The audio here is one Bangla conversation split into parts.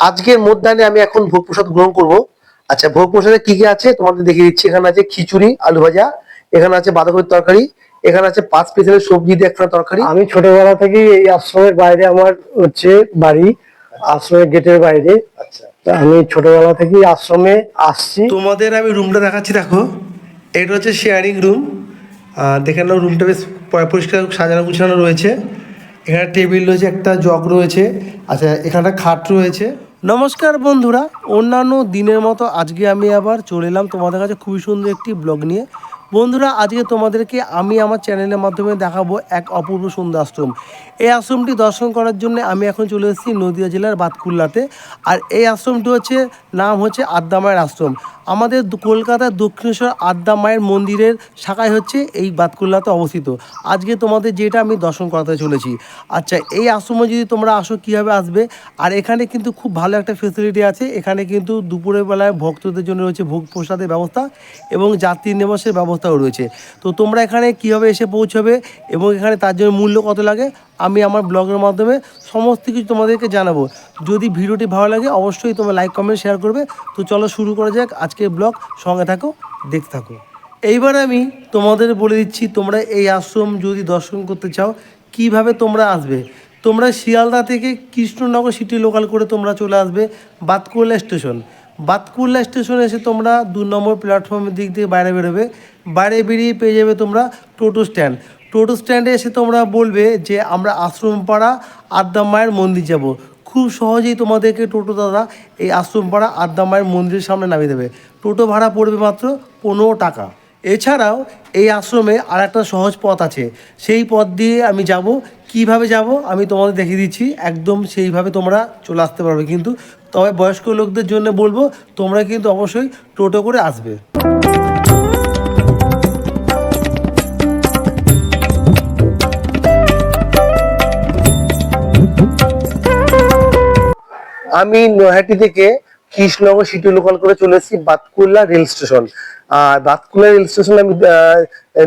আজকের মধ্যাহ্নে আমি এখন ভোগ প্রসাদ গ্রহণ করব। আচ্ছা, ভোগ প্রসাদে কি কি আছে তোমাদের দেখিয়ে দিচ্ছি। এখানে আছে খিচুড়ি, আলু ভাজা, এখানে আছে বাঁধাকপির তরকারি, এখানে আছে 5 পিসের সবজি দিয়ে একটা তরকারি। আমি ছোটবেলা থেকেই এই আশ্রমের বাইরে আমার হচ্ছে বাড়ি, আশ্রমের গেটের বাইরে। আচ্ছা, তা আমি ছোটবেলা থেকেই আশ্রমে আসছি। তোমাদের আমি রুমটা দেখাচ্ছি। দেখো, এটা হচ্ছে শেয়ারিং রুম। দেখে নাও, রুমটা বেশ পরিষ্কার সাজানো গুছানো রয়েছে। এখানে টেবিল রয়েছে, একটা জগ রয়েছে। আচ্ছা, এখানে খাট রয়েছে। নমস্কার বন্ধুরা, অন্যান্য দিনের মতো আজকে আমি আবার চলে এলাম তোমাদের কাছে খুবই সুন্দর একটি ব্লগ নিয়ে। বন্ধুরা, আজকে তোমাদেরকে আমি আমার চ্যানেলের মাধ্যমে দেখাবো এক অপূর্ব সুন্দর আশ্রম। এই আশ্রমটি দর্শন করার জন্য আমি এখন চলে এসেছি নদিয়া জেলার বাতকুল্লাতে। আর এই আশ্রমটি হচ্ছে নাম হচ্ছে আদ্যা মায়ের আশ্রম। আমাদের কলকাতার দক্ষিণেশ্বর আদ্যা মায়ের মন্দিরের শাখায় হচ্ছে এই বাতকুল্লাতে অবস্থিত। আজকে তোমাদের যেটা আমি দর্শন করাতে চলেছি। আচ্ছা, এই আশ্রমে যদি তোমরা আসো কীভাবে আসবে, আর এখানে কিন্তু খুব ভালো একটা ফেসিলিটি আছে। এখানে কিন্তু দুপুরের বেলায় ভক্তদের জন্য রয়েছে ভোগ প্রসাদের ব্যবস্থা এবং যাত্রী নিবাসের ব্যবস্থাও রয়েছে। তো তোমরা এখানে কীভাবে এসে পৌঁছবে এবং এখানে তার জন্য মূল্য কত লাগে আমি আমার ব্লগের মাধ্যমে সমস্ত কিছু তোমাদেরকে জানাবো। যদি ভিডিওটি ভালো লাগে অবশ্যই তোমরা লাইক কমেন্ট শেয়ার করবে। তো চলো শুরু করা যাক আজকের ব্লগ। সঙ্গে থাকো, দেখতে থাকো। এইবার আমি তোমাদের বলে দিচ্ছি, তোমরা এই আশ্রম যদি দর্শন করতে চাও কিভাবে তোমরা আসবে। তোমরা শিয়ালদা থেকে কৃষ্ণনগর সিটি লোকাল করে তোমরা চলে আসবে বাতকুল্লা স্টেশন। বাতকুল্লা স্টেশনে এসে তোমরা 2 নম্বর প্ল্যাটফর্মের দিক দিয়ে বাইরে বেরোবে। বাইরে বেরিয়ে পেয়ে যাবে তোমরা টোটো স্ট্যান্ড। টোটো স্ট্যান্ডে এসে তোমরা বলবে যে আমরা আশ্রমপাড়া আদ্যা মায়ের মন্দির যাব। খুব সহজেই তোমাদেরকে টোটো দাদা এই আশ্রমপাড়া আদ্যা মায়ের মন্দিরের সামনে নামিয়ে দেবে। টোটো ভাড়া পড়বে মাত্র 15 টাকা। এছাড়াও এই আশ্রমে আর একটা সহজ পথ আছে, সেই পথ দিয়ে আমি যাব। কিভাবে যাব আমি তোমাদের দেখিয়ে দিচ্ছি, একদম সেইভাবে তোমরা চলে আসতে পারবে। কিন্তু তবে বয়স্ক লোকদের জন্য বলবো তোমরা কিন্তু অবশ্যই টোটো করে আসবে। আমি নৈহাটি থেকে কৃষ্ণনগর সিটি লোকাল করে চলে এসেছি বাতকুল্লা রেল স্টেশন। আর বাতকুল্লা রেল স্টেশনে আমি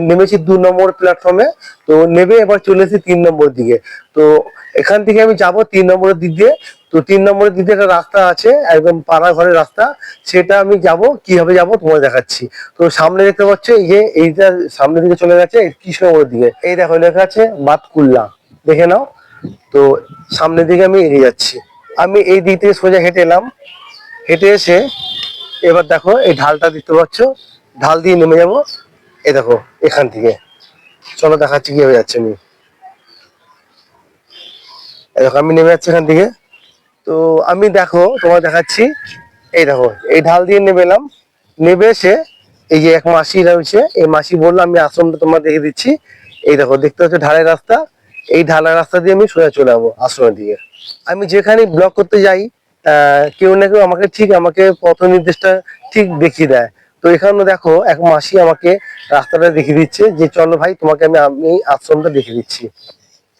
নেমেছি 2 নম্বর প্ল্যাটফর্মে। তো নেমে এবার চলে এসেছি 3 নম্বর দিকে। তো এখান থেকে আমি যাব 3 নম্বরের দিক দিয়ে। তো 3 নম্বরের দিকে একটা রাস্তা আছে, একদম পাড়া ঘরের রাস্তা। সেটা আমি যাব, কিভাবে যাব তোমায় দেখাচ্ছি। তো সামনে দেখতে পাচ্ছ, এই যে এইটা সামনের দিকে চলে গেছে কৃষ্ণনগরের দিকে। এই দেখো লেখা আছে বাতকুল্লা, দেখে নাও। তো সামনের দিকে আমি এগিয়ে যাচ্ছি। আমি এই দিক থেকে সোজা হেঁটে এলাম। হেঁটে এসে এবার দেখো এই ঢালটা দেখতে পাচ্ছ, ঢাল দিয়ে নেমে যাবো। এই দেখো এখান থেকে, চলো দেখাচ্ছি কিভাবে যাচ্ছে আমি। এই দেখো আমি নেমে যাচ্ছি এখান থেকে। তো আমি দেখো তোমার দেখাচ্ছি, এই দেখো এই ঢাল দিয়ে নেমে এলাম। নেমে এসে এই যে এক মাসি রয়েছে, এই মাসি বললো আমি আশ্রমটা তোমার দেখে দিচ্ছি। এই দেখো দেখতে পাচ্ছ ঢালের রাস্তা, এই ঢালের রাস্তা দিয়ে আমি সোজা চলে যাবো আশ্রমের দিকে। আমি যেখানে ব্লগ করতে যাই কেউ না কেউ আমাকে পথ নির্দেশটা ঠিক দেখিয়ে দেয়। তো এখানে দেখো এক মাসি আমাকে রাস্তাটা দেখিয়ে দিচ্ছে যে চলো ভাই তোমাকে আমি আশ্রমটা দেখিয়ে দিচ্ছি।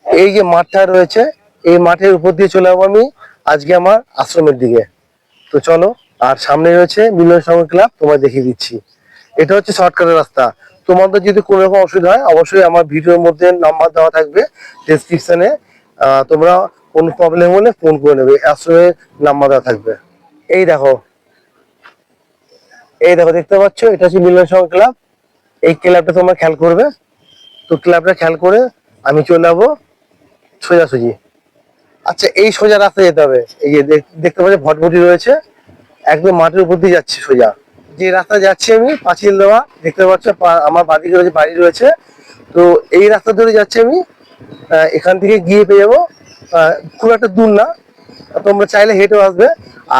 এই যে মাঠটা রয়েছে, এই মাঠের উপর দিয়ে চলে যাবো আমি আজকে আমার আশ্রমের দিকে। তো চলো। আর সামনে রয়েছে মিলন সংঘ ক্লাব, তোমায় দেখিয়ে দিচ্ছি। এটা হচ্ছে শর্টকাটের রাস্তা। তোমাদের যদি কোনো রকম অসুবিধা হয় অবশ্যই আমার ভিডিওর মধ্যে নাম্বার দেওয়া থাকবে ডেসক্রিপশনে। তোমরা কোনো প্রবলেম হলে ফোন করে নেবে, আশ্রমের নাম্বার দেওয়া থাকবে। এই দেখো, এই দেখো দেখতে পাচ্ছ, এটা হচ্ছে মিলন সংঘ ক্লাব। এই ক্লাবটা তোমরা খেয়াল করবে। তো ক্লাবটা খেয়াল করে আমি চলে যাবো সোজাসুজি। আচ্ছা, এই সোজা রাস্তা যেতে হবে। এই যে দেখতে পাচ্ছ ভটভটি রয়েছে, একদম মাঠের উপর দিয়ে যাচ্ছি সোজা। যে রাস্তা যাচ্ছি আমি পাঁচিল দেওয়া, দেখতে পাচ্ছ আমার বাদিকে রয়েছে বাড়ি রয়েছে। তো এই রাস্তা ধরে যাচ্ছি আমি। এখান থেকে গিয়ে পেয়ে যাবো, খুব একটা দূর না, তোমরা চাইলে হেঁটেও আসবে।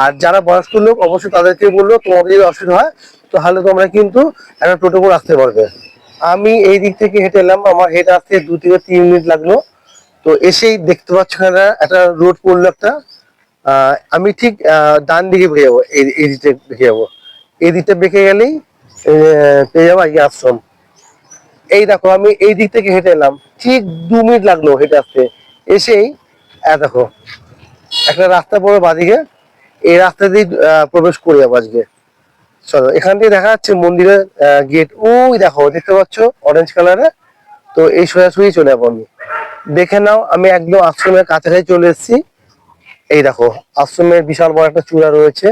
আর যারা বয়স্ক লোক অবশ্যই তাদেরকে বললো তোমাদের যদি অসুবিধা হয় তাহলে তোমরা কিন্তু একটা টোটো করে আসতে পারবে। আমি এই দিক থেকে হেঁটে এলাম, আমার হেঁটে আসতে 2 থেকে 3 মিনিট লাগলো। তো এসেই দেখতে পাচ্ছ এখানে একটা রোড পড়লো একটা। আমি ঠিক ডান দিকে বেঁকে যাবো, এই দিকটা বেঁকে যাবো। এই দিকটা বেঁকে গেলেই পেয়ে যাবো এই আশ্রম। এই দেখো আমি এই দিক থেকে হেঁটে এলাম, ঠিক 2 মিনিট লাগলো হেঁটে আসতে। এসেই দেখো একটা রাস্তা পড়ে বাঁদিকে, এই রাস্তা দিয়ে প্রবেশ করি যাবো আজকে। চলো, এখান থেকে দেখা যাচ্ছে মন্দিরের গেট, ওই দেখো দেখতে পাচ্ছ অরেঞ্জ কালারে। তো এই সোজাসুজি চলে যাবো আমি। দেখে নাও আমি একদম আশ্রমের কাছাকাছি চলে এসেছি। এই দেখো আশ্রমের বিশাল বড় একটা চূড়া রয়েছে,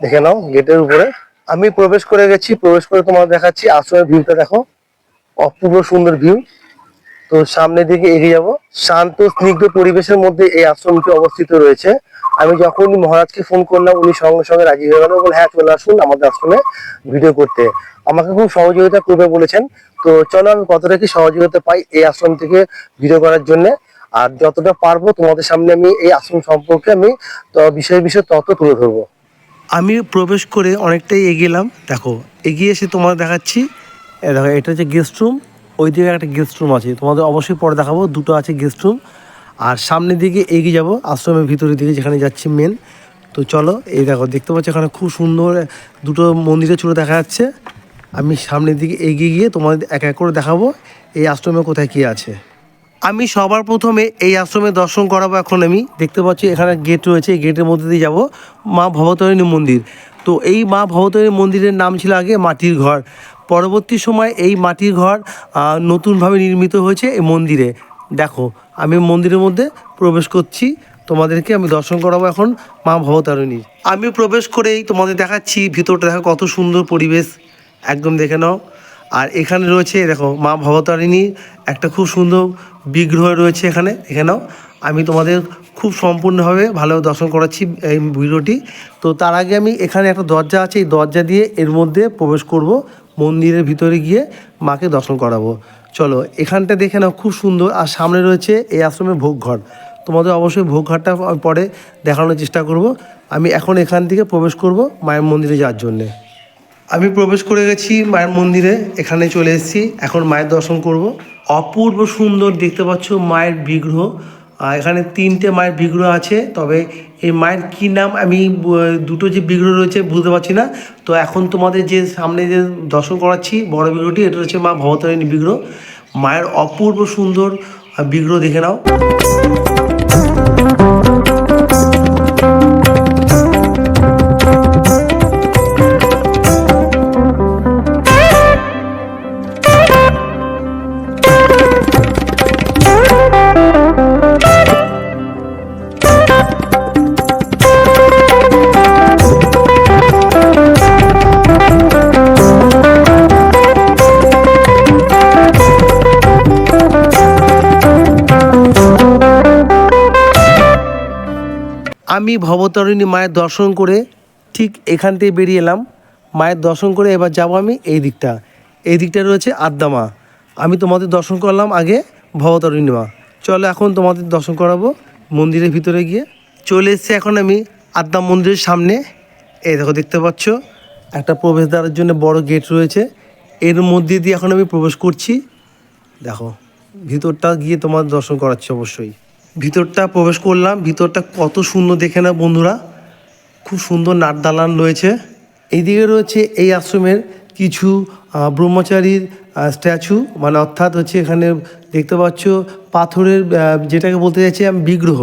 দেখে নাও গেটের উপরে। আমি প্রবেশ করে গেছি, প্রবেশ করে তোমার দেখাচ্ছি আশ্রমের ভিউটা দেখো, অপূর্ব সুন্দর ভিউ। তো সামনের দিকে এগিয়ে যাব। শান্ত স্নিগ্ধ পরিবেশের মধ্যে এই আশ্রমটি অবস্থিত রয়েছে। আমি যখনই মহারাজকে ফোন করলাম উনি সঙ্গে সঙ্গে রাজি হয়ে গেল, বলে হ্যাঁ চলে আসুন আমাদের আশ্রমে ভিডিও করতে। আমাকে খুব সহযোগিতা করবে বলেছেন। তো চলো আমি কতটা কি সহযোগিতা পাই এই আশ্রম থেকে ভিডিও করার জন্য, আর যতটা পারবো তোমাদের সামনে আমি এই আশ্রম সম্পর্কে আমি বিষয় তথ্য তুলে ধরবো। আমি প্রবেশ করে অনেকটাই এগিয়েলাম, দেখো এগিয়ে এসে তোমার দেখাচ্ছি। দেখো এটা হচ্ছে গেস্ট রুম, ওই দিকে একটা গেস্ট রুম আছে, তোমাদের অবশ্যই পরে দেখাবো, দুটো আছে গেস্ট রুম। আর সামনের দিকে এগিয়ে যাব আশ্রমের ভিতরের দিকে যেখানে যাচ্ছি মেন। তো চলো, এই দেখো দেখতে পাচ্ছ এখানে খুব সুন্দর দুটো মন্দিরের চূড়া দেখা যাচ্ছে। আমি সামনের দিকে এগিয়ে গিয়ে তোমাদের এক এক করে দেখাবো এই আশ্রমে কোথায় কী আছে। আমি সবার প্রথমে এই আশ্রমে দর্শন করাবো। এখন আমি দেখতে পাচ্ছি এখানে গেট রয়েছে, এই গেটের মধ্যে দিয়ে যাব মা ভবতারিণী মন্দির। তো এই মা ভবতারিণী মন্দিরের নাম ছিল আগে মাটির ঘর, পরবর্তী সময় এই মাটির ঘর নতুনভাবে নির্মিত হয়েছে এই মন্দিরে। দেখো আমি মন্দিরের মধ্যে প্রবেশ করছি, তোমাদেরকে আমি দর্শন করাবো এখন মা ভবতারিণীর। আমি প্রবেশ করেই তোমাদের দেখাচ্ছি ভিতরটা, দেখো কত সুন্দর পরিবেশ, একদম দেখে নাও। আর এখানে রয়েছে দেখো মা ভবতারিণীর একটা খুব সুন্দর বিগ্রহ রয়েছে এখানে, এখানেও আমি তোমাদের খুব সম্পূর্ণভাবে ভালো দর্শন করাচ্ছি এই ভিডিওটি। তো তার আগে আমি এখানে একটা দরজা আছে, এই দরজা দিয়ে এর মধ্যে প্রবেশ করব, মন্দিরের ভিতরে গিয়ে মাকে দর্শন করাবো। চলো এখানটা দেখে নাও, খুব সুন্দর। আর সামনে রয়েছে এই আশ্রমের ভোগঘর, তোমাদের অবশ্যই ভোগঘরটা পরে দেখানোর চেষ্টা করব। আমি এখন এখান থেকে প্রবেশ করব মায়ের মন্দিরে যাওয়ার জন্যে। আমি প্রবেশ করে গেছি মায়ের মন্দিরে, এখানে চলে এসেছি, এখন মায়ের দর্শন করব। অপূর্ব সুন্দর দেখতে পাচ্ছ মায়ের বিগ্রহ। এখানে 3টে মায়ের বিগ্রহ আছে, তবে এই মায়ের কী নাম আমি দুটো যে বিগ্রহ রয়েছে বুঝতে পারছি না। তো এখন তোমাদের যে সামনে যে দর্শন করাচ্ছি বড় বিগ্রহটি, এটা হচ্ছে মা ভবতারিণী বিগ্রহ। মায়ের অপূর্ব সুন্দর বিগ্রহ, দেখে নাও। আমি ভবতারিণী মায়ের দর্শন করে ঠিক এখান থেকে বেরিয়ে এলাম। মায়ের দর্শন করে এবার যাব আমি এই দিকটা, এই দিকটা রয়েছে আদ্যা। আমি তোমাদের দর্শন করলাম আগে ভবতারিণী মা। চলো এখন তোমাদের দর্শন করাবো মন্দিরের ভিতরে গিয়ে। চলে এসেছি এখন আমি আদ্যা মন্দিরের সামনে। এই দেখো দেখতে পাচ্ছ একটা প্রবেশদ্বারের জন্য বড় গেট রয়েছে, এর মধ্যে দিয়ে এখন আমি প্রবেশ করছি। দেখো ভিতরটা গিয়ে তোমার দর্শন করাচ্ছি অবশ্যই। ভিতরটা প্রবেশ করলাম, ভিতরটা কত সুন্দর দেখে না বন্ধুরা, খুব সুন্দর নাট দালান রয়েছে। এইদিকে রয়েছে এই আশ্রমের কিছু ব্রহ্মচারীর স্ট্যাচু, মানে অর্থাৎ হচ্ছে এখানে দেখতে পাচ্ছ পাথরের যেটাকে বলতে চাইছি আমি বিগ্রহ।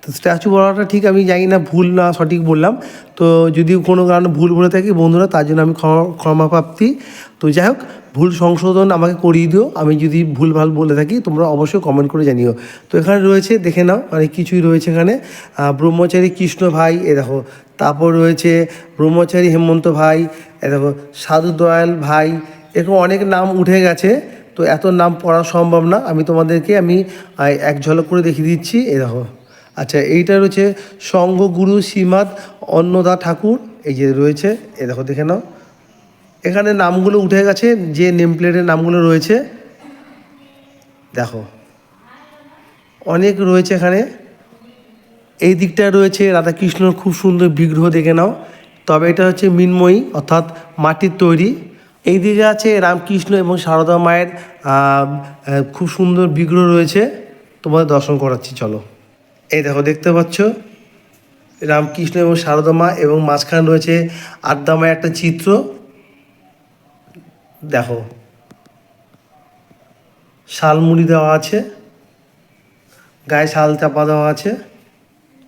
তো স্ট্যাচু বলাটা ঠিক আমি জানি না ভুল না সঠিক বললাম, তো যদি কোনো কারণে ভুল বলে থাকি বন্ধুরা তার জন্য আমি ক্ষমাপ্রাপ্তি। তো যাই হোক, ভুল সংশোধন আমাকে করিয়ে দিও, আমি যদি ভুলভাল বলে থাকি তোমরা অবশ্যই কমেন্ট করে জানিও। তো এখানে রয়েছে দেখে নাও অনেক কিছুই রয়েছে এখানে। ব্রহ্মচারী কৃষ্ণ ভাই, এ দেখো, তারপর রয়েছে ব্রহ্মচারী হেমন্ত ভাই, এ দেখো সাধু দয়াল ভাই, এরকম অনেক নাম উঠে গেছে। তো এত নাম পড়া সম্ভব না, আমি তোমাদেরকে এক ঝলক করে দেখিয়ে দিচ্ছি। এ দেখো, আচ্ছা এইটা রয়েছে সঙ্ঘগুরু শ্রীমাদ অন্নদা ঠাকুর, এই যে রয়েছে, এ দেখো দেখে নাও। এখানে নামগুলো উঠে গেছে, যে নেম প্লেটের নামগুলো রয়েছে দেখো অনেক রয়েছে এখানে। এই দিকটায় রয়েছে রাধাকৃষ্ণর খুব সুন্দর বিগ্রহ, দেখে নাও। তবে এটা হচ্ছে মৃন্ময়ী অর্থাৎ মাটির তৈরি। এই দিকে আছে রামকৃষ্ণ এবং সারদা মায়ের খুব সুন্দর বিগ্রহ রয়েছে, তোমাদের দর্শন করাচ্ছি চলো। এই দেখো দেখতে পাচ্ছ রামকৃষ্ণ এবং সারদা মা, এবং মাঝখানে রয়েছে আদ্যা মায়ের একটা চিত্র, দেখো শালমুড়ি দেওয়া আছে, গায়ে শাল চাপা দেওয়া আছে।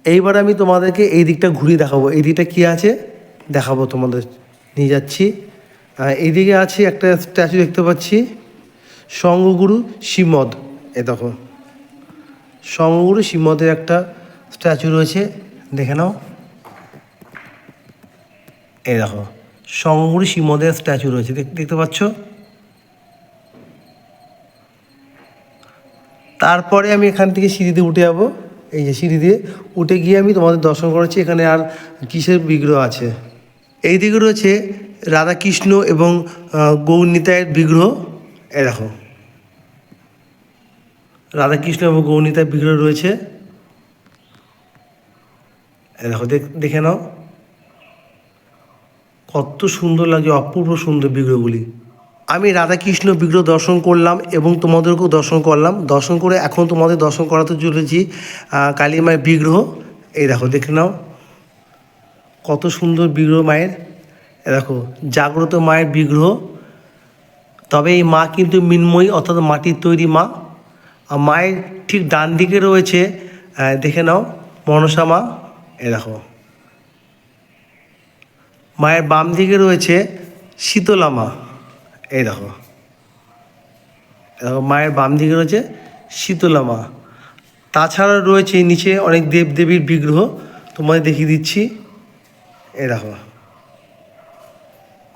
এইবার আমি তোমাদেরকে এই দিকটা ঘুরিয়ে দেখাবো, এই দিকটা কী আছে দেখাবো, তোমাদের নিয়ে যাচ্ছি। এইদিকে আছে একটা স্ট্যাচু দেখতে পাচ্ছি, সঙ্ঘগুরু শ্রীমদ। এ দেখো সঙ্ঘগুরু শ্রীমদের একটা স্ট্যাচু রয়েছে, দেখে নাও। এই দেখো শঙ্করী শিবমদের স্ট্যাচু রয়েছে, দেখতে পাচ্ছ। তারপরে আমি এখান থেকে সিঁড়ি দিয়ে উঠে যাবো। এই যে সিঁড়ি দিয়ে উঠে গিয়ে আমি তোমাদের দর্শন করাচ্ছি এখানে আর কিসের বিগ্রহ আছে। এই দিকে রয়েছে রাধাকৃষ্ণ এবং গৌরনিতাইয়ের বিগ্রহ। এই দেখো রাধাকৃষ্ণ এবং গৌরনিতাইয়ের বিগ্রহ রয়েছে। এই দেখো দেখে নাও কত সুন্দর লাগে, অপূর্ব সুন্দর বিগ্রহগুলি। আমি রাধাকৃষ্ণ বিগ্রহ দর্শন করলাম এবং তোমাদেরকেও দর্শন করলাম। দর্শন করে এখন তোমাদের দর্শন করাতে চলেছি কালী মায়ের বিগ্রহ। এই দেখো দেখে নাও কত সুন্দর বিগ্রহ মায়ের। দেখো জাগ্রত মায়ের বিগ্রহ। তবে এই মা কিন্তু মৃন্ময়ী, অর্থাৎ মাটির তৈরি মা। আর মায়ের ঠিক ডান দিকে রয়েছে দেখে নাও মনসা মা। এ দেখো মায়ের বাম দিকে রয়েছে শীতলা মা। এই দেখো দেখো মায়ের বাম দিকে রয়েছে শীতলা মা। তাছাড়া রয়েছে নিচে অনেক দেবদেবীর বিগ্রহ, তোমাদের দেখিয়ে দিচ্ছি। এই দেখো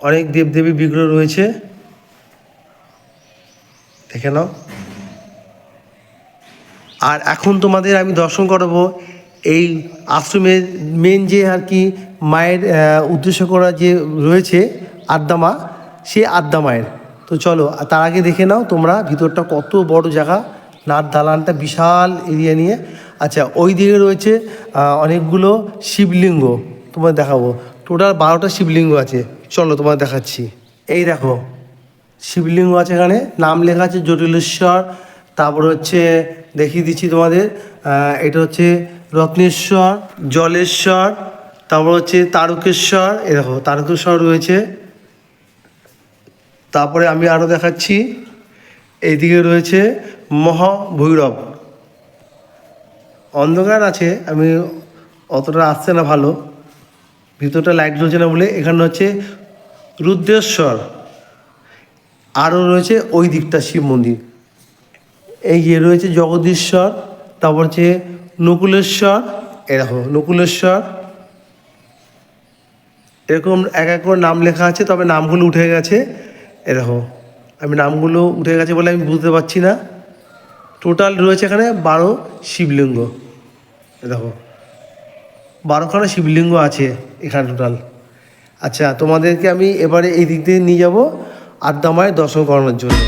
অনেক দেবদেবীর বিগ্রহ রয়েছে, দেখে নাও। আর এখন তোমাদের আমি দর্শন করাবো এই আশ্রমের মেন যে আর কি মায়ের উদ্দেশ্য করা যে রয়েছে আদ্যা মা, সে আদ্যা মায়ের। তো চলো তার আগে দেখে নাও তোমরা ভিতরটা কত বড় জায়গা, নাট দালানটা বিশাল এরিয়া নিয়ে। আচ্ছা ওই দিকে রয়েছে অনেকগুলো শিবলিঙ্গ, তোমাদের দেখাবো। টোটাল 12টা শিবলিঙ্গ আছে, চলো তোমাদের দেখাচ্ছি। এই দেখো শিবলিঙ্গ আছে, এখানে নাম লেখা আছে জটিলেশ্বর। তারপর হচ্ছে দেখিয়ে দিচ্ছি তোমাদের, এটা হচ্ছে রত্নেশ্বর, জলেশ্বর, তারপর হচ্ছে তারকেশ্বর। এ দেখো তারকেশ্বর রয়েছে। তারপরে আমি আরও দেখাচ্ছি, এইদিকে রয়েছে মহাভৈরব। অন্ধকার আছে, আমি অতটা আসছে না ভালো, ভিতরটা লাইট জ্বলছে না বলে। এখানে হচ্ছে রুদ্রেশ্বর। আরও রয়েছে ওই দিকটা শিব মন্দির। এই যে রয়েছে জগদীশ্বর, তারপর হচ্ছে নকুলেশ্বর। এরকম নকুলেশ্বর, এরকম এক এক করে নাম লেখা আছে, তবে নামগুলো উঠে গেছে। এরকম আমি নামগুলো উঠে গেছে বলে আমি বুঝতে পারছি না। টোটাল রয়েছে এখানে 12 শিবলিঙ্গ। দেখো 12খানা শিবলিঙ্গ আছে এখানে টোটাল। আচ্ছা তোমাদেরকে আমি এবারে এই দিক দিয়ে নিয়ে যাব আদ্যা মায়ের দর্শন করানোর জন্য।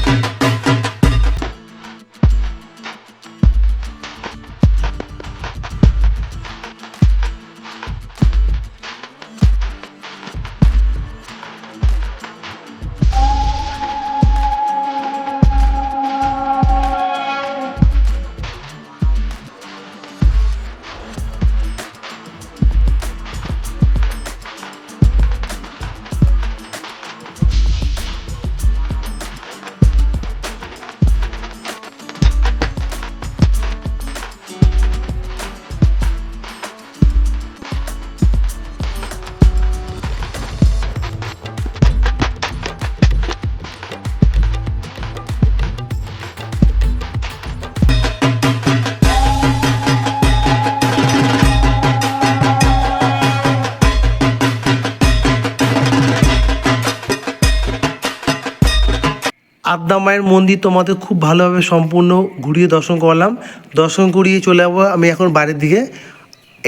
আদ্যা মায়ের মন্দির তোমাদের খুব ভালোভাবে সম্পূর্ণ ঘুরিয়ে দর্শন করলাম। দর্শন করিয়ে চলে যাবো আমি এখন বাইরের দিকে।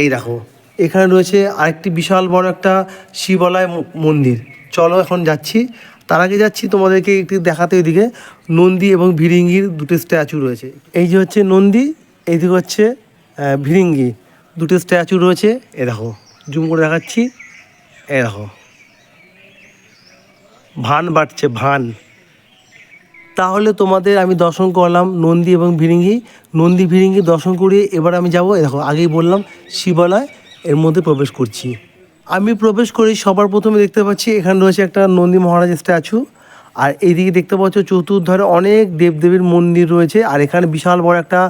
এই দেখো এখানে রয়েছে আরেকটি বিশাল বড় একটা শিবালয় মন্দির, চলো এখন যাচ্ছি। তার আগে যাচ্ছি তোমাদেরকে একটু দেখাতে, ওইদিকে নন্দী এবং ভিরিঙ্গির দুটো স্ট্যাচু রয়েছে। এই যে হচ্ছে নন্দী, এইদিকে হচ্ছে ভিরিঙ্গি, দুটো স্ট্যাচু রয়েছে। এ দেখো জুম করে দেখাচ্ছি, এ দেখো ভান বাটছে ভান। তাহলে তোমাদের আমি দর্শন করলাম নন্দী এবং ভিরিঙ্গি। নন্দী ভিরিঙ্গি দর্শন করিয়ে এবার আমি যাব, দেখো আগেই বললাম শিবালয়, এর মধ্যে প্রবেশ করছি। আমি প্রবেশ করি সবার প্রথমে দেখতে পাচ্ছি এখানে রয়েছে একটা নন্দী মহারাজের স্ট্যাচু। আর এইদিকে দেখতে পাচ্ছ চতুর্ধারে অনেক দেবদেবীর মন্দির রয়েছে। আর এখানে বিশাল বড় একটা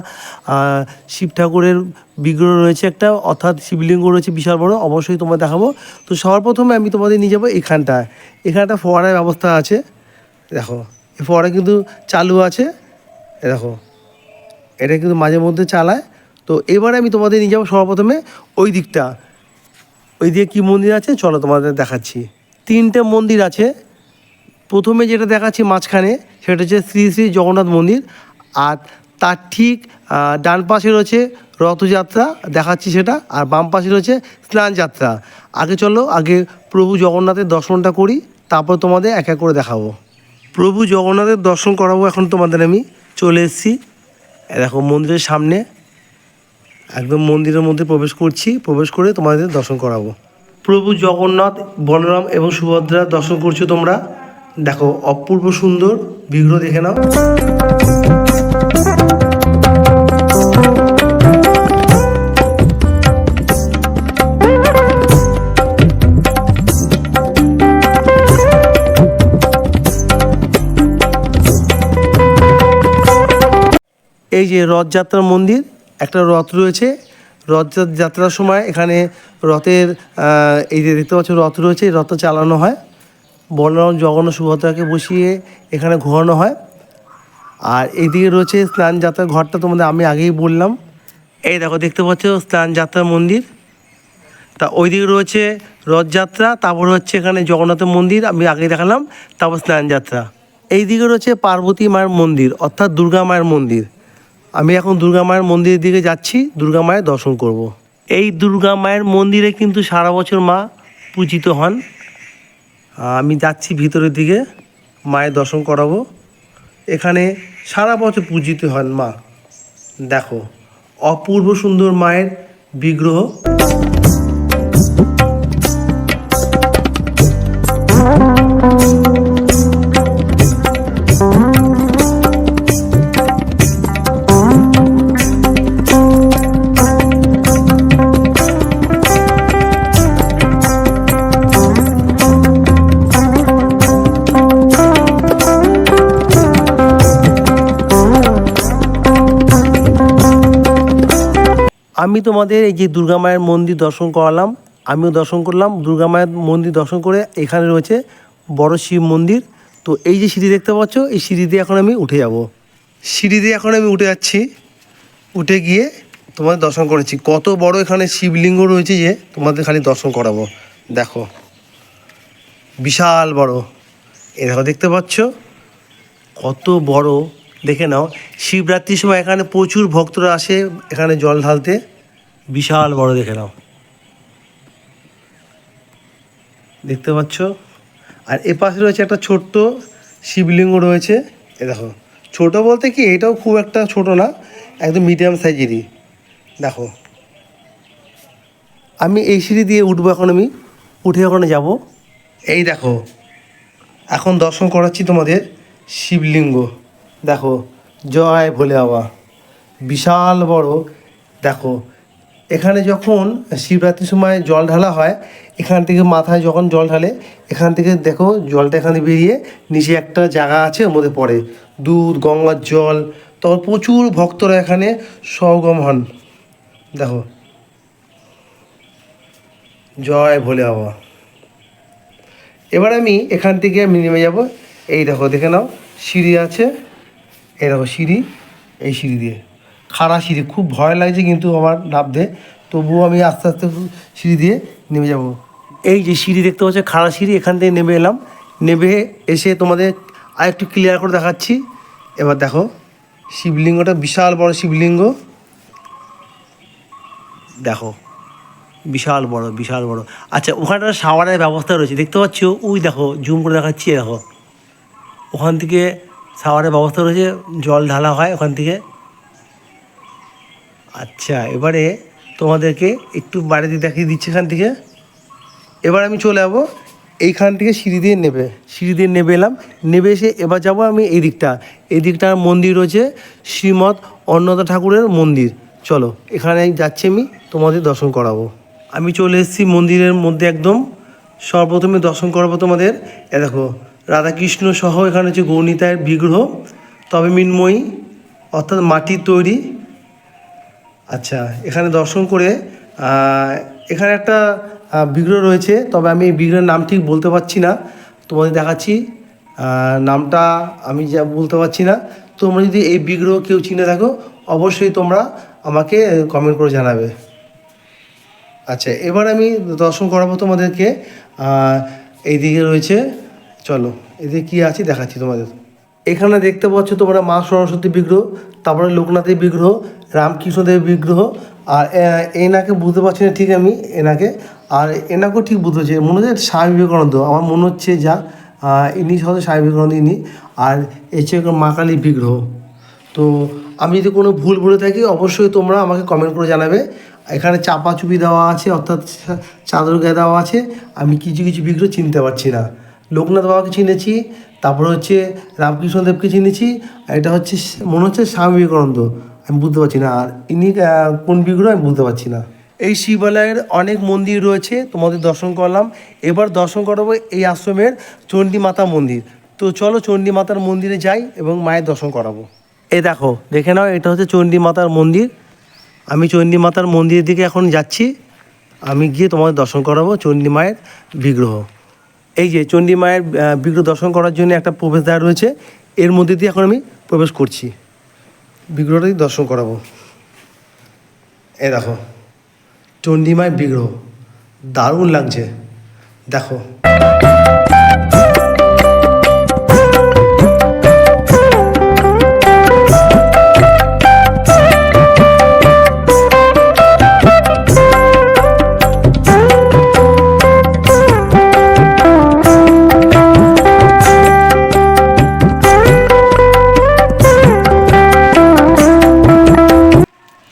শিব ঠাকুরের বিগ্রহ রয়েছে একটা, অর্থাৎ শিবলিঙ্গ রয়েছে বিশাল বড়, অবশ্যই তোমার দেখাবো। তো সবার প্রথমে আমি তোমাদের নিয়ে যাবো এখানটায়। এখানে একটা ফোয়ারার ব্যবস্থা আছে, দেখো ফোয়ারা কিন্তু চালু আছে। দেখো এটা কিন্তু মাঝে মধ্যে চালায়, তো এবারে আমি তোমাদের নিয়ে যাবো সর্বপ্রথমে ওই দিকটা। ওই দিকে কী মন্দির আছে চলো তোমাদের দেখাচ্ছি। 3টে মন্দির আছে। প্রথমে যেটা দেখাচ্ছি মাঝখানে সেটা হচ্ছে শ্রী শ্রী জগন্নাথ মন্দির, আর তার ঠিক ডান পাশে রয়েছে রথযাত্রা দেখাচ্ছি সেটা, আর বাম পাশে রয়েছে স্নান যাত্রা। আগে চলো আগে প্রভু জগন্নাথের দর্শনটা করি, তারপর তোমাদের এক এক করে দেখাবো। প্রভু জগন্নাথের দর্শন করাবো এখন তোমাদের। আমি চলে এসেছি, দেখো মন্দিরের সামনে, একদম মন্দিরের মধ্যে প্রবেশ করছি। প্রবেশ করে তোমাদের দর্শন করাবো। প্রভু জগন্নাথ, বলরাম এবং সুভদ্রার দর্শন করছো তোমরা। দেখো অপূর্ব সুন্দর বিগ্রহ, দেখে নাও। এই যে রথযাত্রার মন্দির, একটা রথ রয়েছে। রথযাত্রার সময় এখানে রথের এই যে দেখতে পাচ্ছ রথ রয়েছে, রথ চালানো হয়। বলরাম জগন্নাথ সুভদ্রাকে বসিয়ে এখানে ঘোরানো হয়। আর এইদিকে রয়েছে স্নান যাত্রার ঘরটা, তোমাদের আমি আগেই বললাম। এই দেখো দেখতে পাচ্ছ স্নান যাত্রার মন্দির। তা ওইদিকে রয়েছে রথযাত্রা, তারপর হচ্ছে এখানে জগন্নাথের মন্দির আমি আগে দেখালাম, তারপর স্নান যাত্রা। এইদিকে রয়েছে পার্বতী মায়ের মন্দির, অর্থাৎ দুর্গা মায়ের মন্দির। আমি এখন দুর্গা মায়ের মন্দিরের দিকে যাচ্ছি, দুর্গা মায়ের দর্শন করব। এই দুর্গা মায়ের মন্দিরে কিন্তু সারা বছর মা পূজিত হন। আমি যাচ্ছি ভিতরের দিকে, মায়ের দর্শন করাবো। এখানে সারা বছর পূজিত হন মা। দেখো অপূর্ব সুন্দর মায়ের বিগ্রহ। আমি তোমাদের এই যে দুর্গা মায়ের মন্দির দর্শন করালাম, আমিও দর্শন করলাম। দুর্গা মায়ের মন্দির দর্শন করে এখানে রয়েছে বড় শিব মন্দির। তো এই যে সিঁড়ি দেখতে পাচ্ছ, এই সিঁড়ি দিয়ে এখন আমি উঠে যাব। সিঁড়ি দিয়ে এখন আমি উঠে যাচ্ছি। উঠে গিয়ে তোমাদের দর্শন করেছি। কত বড় এখানে শিবলিঙ্গ রয়েছে যে তোমাদের খালি দর্শন করাবো। দেখো বিশাল বড়, এ দেখো দেখতে পাচ্ছ কত বড়, দেখে নাও। শিবরাত্রির সময় এখানে প্রচুর ভক্তরা আসে এখানে জল ঢালতে। বিশাল বড়, দেখে নাও, দেখতে পাচ্ছ। আর এ পাশে রয়েছে একটা ছোট্ট শিবলিঙ্গ রয়েছে। এ দেখো, ছোট বলতে কি এটাও খুব একটা ছোট না, একদম মিডিয়াম সাইজেরই। দেখো আমি এই সিঁড়ি দিয়ে উঠবো এখন, আমি উঠে ওখানে যাব। এই দেখো এখন দর্শন করাচ্ছি তোমাদের শিবলিঙ্গ। দেখো জয় ভোলে বাবা, বিশাল বড়। দেখো এখানে যখন শিবরাত্রির সময় জল ঢালা হয়, এখান থেকে মাথায় যখন জল ঢালে, এখান থেকে দেখো জলটা এখানে বেরিয়ে নিচে একটা জায়গা আছে, ওর মধ্যে পড়ে দুধ গঙ্গার জল। তখন প্রচুর ভক্তরা এখানে সমাগম হন। দেখো জয় ভোলে বাবা। এবার আমি এখান থেকে আমি নেমে যাব। এই দেখো দেখে নাও সিঁড়ি আছে, এই দেখো সিঁড়ি, এই সিঁড়ি দিয়ে খাড়া সিঁড়ি, খুব ভয় লাগছে কিন্তু আমার নামতে, তবুও আমি আস্তে আস্তে সিঁড়ি দিয়ে নেমে যাব। এই যে সিঁড়ি দেখতে পাচ্ছ খাড়া সিঁড়ি, এখান থেকে নেমে এলাম। নেমে এসে তোমাদের আর একটু ক্লিয়ার করে দেখাচ্ছি। এবার দেখো শিবলিঙ্গটা, বিশাল বড় শিবলিঙ্গ। দেখো বিশাল বড়, বিশাল বড়। আচ্ছা ওখানটা শাওয়ারের ব্যবস্থা রয়েছে দেখতে পাচ্ছ, ওই দেখো জুম করে দেখাচ্ছি। দেখো ওখান থেকে শাওয়ারের ব্যবস্থা রয়েছে, জল ঢালা হয় ওখান থেকে। আচ্ছা এবারে তোমাদেরকে একটু বাড়িতে দেখিয়ে দিচ্ছি এখান থেকে। এবার আমি চলে যাবো এইখান থেকে সিঁড়ি দিয়ে নেবে, সিঁড়ি দিয়ে নেবে এলাম। নেবে এসে এবার যাব আমি এই দিকটা। এই দিকটার মন্দির রয়েছে শ্রীমৎ অন্নদা ঠাকুরের মন্দির। চলো এখানে যাচ্ছি, আমি তোমাদের দর্শন করাবো। আমি চলে এসেছি মন্দিরের মধ্যে একদম। সর্বপ্রথমে দর্শন করাবো তোমাদের। এ দেখো রাধাকৃষ্ণ সহ এখানে হচ্ছে গৌণিতায়ের বিগ্রহ, তবে মৃন্ময়ী, অর্থাৎ মাটির তৈরি। আচ্ছা এখানে দর্শন করে এখানে একটা বিগ্রহ রয়েছে, তবে আমি এই বিগ্রহের নাম ঠিক বলতে পারছি না, তোমাদের দেখাচ্ছি। নামটা আমি যা বলতে পারছি না। তোমরা যদি এই বিগ্রহ কেউ চিনে থাকো, অবশ্যই তোমরা আমাকে কমেন্ট করে জানাবে। আচ্ছা, এবার আমি দর্শন করাবো তোমাদেরকে। এইদিকে রয়েছে, চলো এদিকে কী আছে দেখাচ্ছি তোমাদের। এখানে দেখতে পাচ্ছ তোমরা মা সরস্বতী বিগ্রহ, তারপরে লোকনাথের বিগ্রহ, রামকৃষ্ণদেবের বিগ্রহ। আর এনাকে বুঝতে পারছি না ঠিক আমি এনাকে, আর এনাকেও ঠিক বুঝতে পারছি মনে হচ্ছে স্বামী বিবেকানন্দ, আমার মনে হচ্ছে যা ইনি হয়তো স্বামী বিবেকানন্দ ইনি। আর এই হচ্ছে মা কালীর বিগ্রহ। তো আমি যদি কোনো ভুল বলে থাকি অবশ্যই তোমরা আমাকে কমেন্ট করে জানাবে। এখানে চাপা চুপি দেওয়া আছে, অর্থাৎ চাদর গায়ে দেওয়া আছে। আমি কিছু কিছু বিগ্রহ চিনতে পারছি না। লোকনাথ বাবাকে চিনেছি, তারপরে হচ্ছে রামকৃষ্ণদেবকে চিনেছি, আর এটা হচ্ছে মনে হচ্ছে স্বামী বিবেকানন্দ, আমি বুঝতে পারছি না। আর ইনি কোন বিগ্রহ আমি বুঝতে পারছি না। এই শিবালয়ের অনেক মন্দির রয়েছে, তোমাদের দর্শন করলাম। এবার দর্শন করাবো এই আশ্রমের চণ্ডী মাতা মন্দির। তো চলো চণ্ডী মাতার মন্দিরে যাই এবং মায়ের দর্শন করাবো। এই দেখো, দেখে নাও, এটা হচ্ছে চণ্ডী মাতার মন্দির। আমি চণ্ডী মাতার মন্দিরের দিকে এখন যাচ্ছি। আমি গিয়ে তোমাদের দর্শন করাবো চণ্ডী মায়ের বিগ্রহ। এই যে চণ্ডী মায়ের বিগ্রহ দর্শন করার জন্য একটা প্রবেশদ্বার রয়েছে, এর মধ্যে দিয়ে এখন আমি প্রবেশ করছি, বিগ্রহটাই দর্শন করাবো। এই দেখো চণ্ডী মায়ের বিগ্রহ, দারুণ লাগছে দেখো।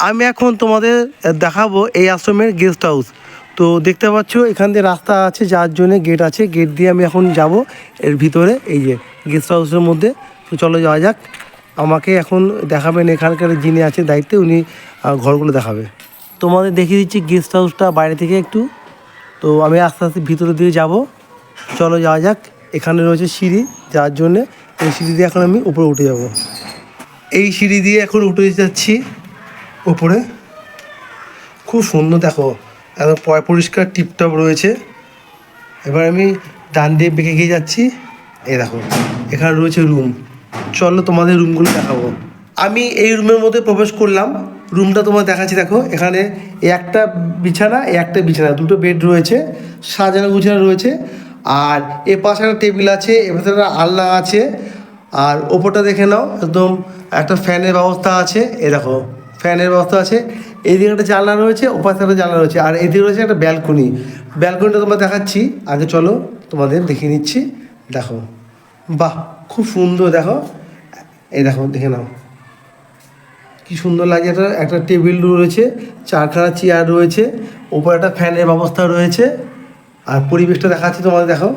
আমি এখন তোমাদের দেখাবো এই আশ্রমের গেস্ট হাউস। তো দেখতে পাচ্ছ এখান দিয়ে রাস্তা আছে, যার জন্য গেট আছে, গেট দিয়ে আমি এখন যাব এর ভিতরে, এই যে গেস্ট হাউসের মধ্যে। তো চলো যাওয়া যাক। আমাকে এখন দেখাবেন এখানকার যিনি আছে দায়িত্বে, উনি ঘরগুলো দেখাবে। তোমাদের দেখিয়ে দিচ্ছি গেস্ট হাউসটা বাইরে থেকে একটু। তো আমি আস্তে আস্তে ভিতরে দিয়ে যাব, চলো যাওয়া যাক। এখানে রয়েছে সিঁড়ি, যার জন্যে এই সিঁড়ি দিয়ে এখন আমি উপরে উঠে যাব। এই সিঁড়ি দিয়ে এখন উঠে যাচ্ছি উপরে। খুব সুন্দর দেখো, একদম পরিষ্কার টিপটপ রয়েছে। এবার আমি ডান দিয়ে বেঁকে গিয়ে যাচ্ছি। এই দেখো এখানে রয়েছে রুম, চলো তোমাদের রুমগুলো দেখাবো। আমি এই রুমের মধ্যে প্রবেশ করলাম, রুমটা তোমার দেখাচ্ছি। দেখো এখানে একটা বিছানা, দুটো বেড রয়েছে, সাজানো গুছানো রয়েছে। আর এ পাশে একটা টেবিল আছে, এ পাশে একটা আলনা আছে। আর ওপরটা দেখে নাও, একদম একটা ফ্যানের ব্যবস্থা আছে। এ দেখো ফ্যানের ব্যবস্থা আছে। এইদিকে একটা জানলা রয়েছে, ওপাশে একটা জানলা রয়েছে, আর এদিকে রয়েছে একটা ব্যালকনি। ব্যালকনিটা তোমার দেখাচ্ছি, আগে চলো তোমাদের দেখিয়ে নিচ্ছি। দেখো বাহ, খুব সুন্দর দেখো। এই দেখো দেখে নাও কি সুন্দর লাগে। একটা টেবিল রয়েছে, চারখানা চেয়ার রয়েছে, ওপরে একটা ফ্যানের ব্যবস্থা রয়েছে। আর পরিবেশটা দেখাচ্ছি তোমাদের, দেখো